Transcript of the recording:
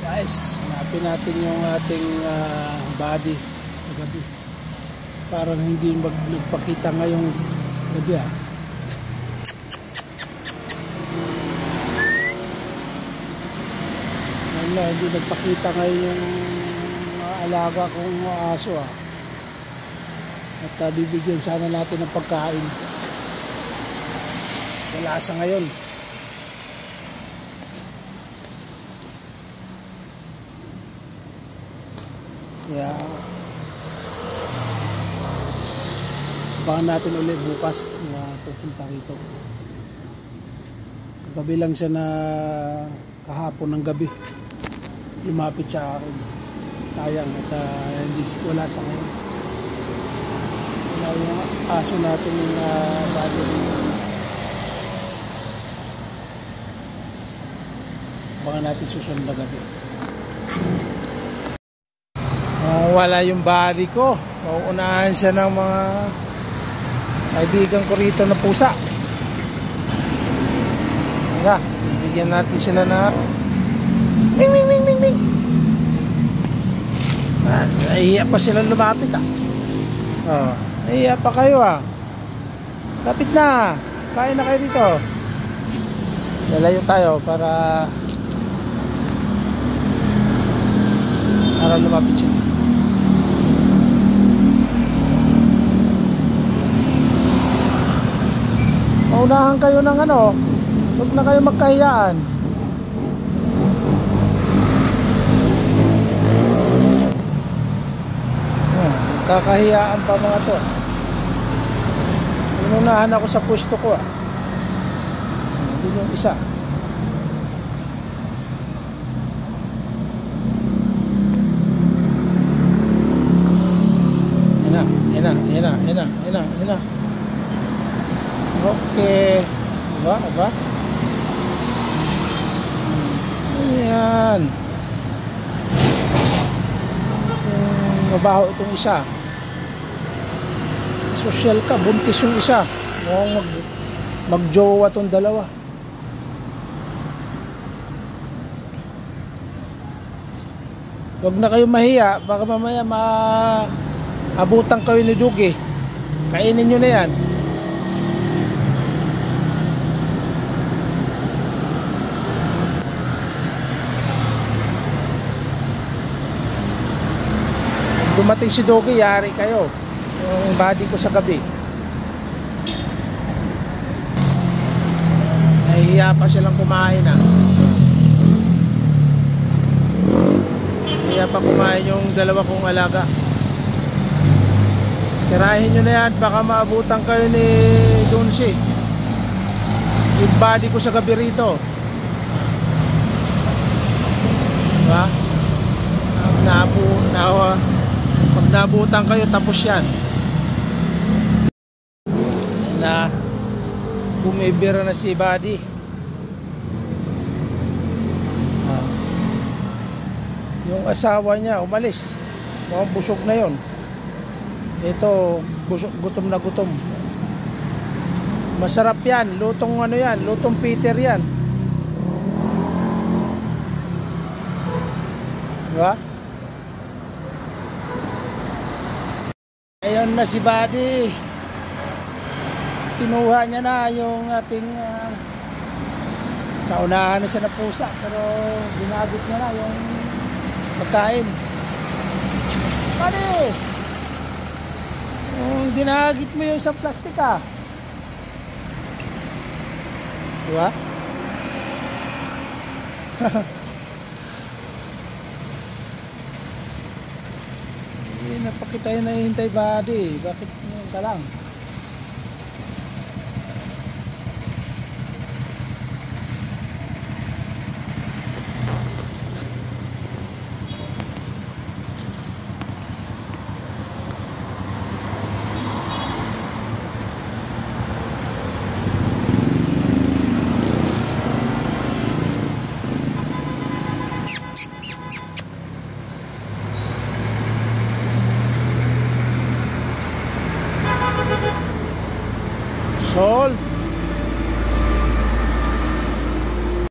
Guys, hanapin natin yung ating body sa gabi. Parang hindi nagpakita ngayong gabi Wala, hindi nagpakita ngayon yung alaga kong aso At bibigyan sana natin ng pagkain. Wala sa ngayon. Kaya baka natin ulit bukas na pupunta rito. Gabi lang siya na kahapon ng gabi lumapit siya akin. Sayang at wala sa ngayon. Wala yung aso natin yung bado rito. Baka natin susunod na gabi. Wala yung body ko. Mauunahan siya ng mga kaibigan ko rito na pusa. Tara, bigyan natin sila na ming ming ming ming ming. Nahiya pa sila lumapit nahiya pa kayo Lapit na. Kain na kayo dito. Lalayo tayo para lumapit sila. Maunahan kayo ng huwag na kayo magkahiyaan. Kakahiyaan pa mga to. Inunahan ako sa pwesto ko Hindi yung isa. Yan. Okay. Aba. Ayan. Mabaho itong isa. Social ka. Buntis yung isa. Mukhang magjowa itong dalawa. Huwag na kayo mahiya. Baka mamaya abutan kayo ni Dugi. Kainin nyo na yan. Dumating si Dugi, yari kayo. Yung body ko sa gabi. Nahihiya pa silang kumain Nahihiya pa kumain yung dalawa kong alaga. Tirahin nyo na yan. Baka maabutan kayo ni Dunsi. Yung body ko sa gabi rito. Diba? Pag nabutan kayo, tapos yan. Na bumibira na si Buddy. Yung asawa niya umalis. Mukhang busog na yon. Ito, gutom na gutom. Masarap yan. Lutong yan. Lutong Peter yan. Diba? Ayun na si Buddy. Kinuha niya na yung ating naunahan na siya na pusa, pero ginagit niya na yung pagkain. Buddy! Ginagit mo yung sa plastic diba? Napakita yun na hihintay Buddy. Bakit ka lang?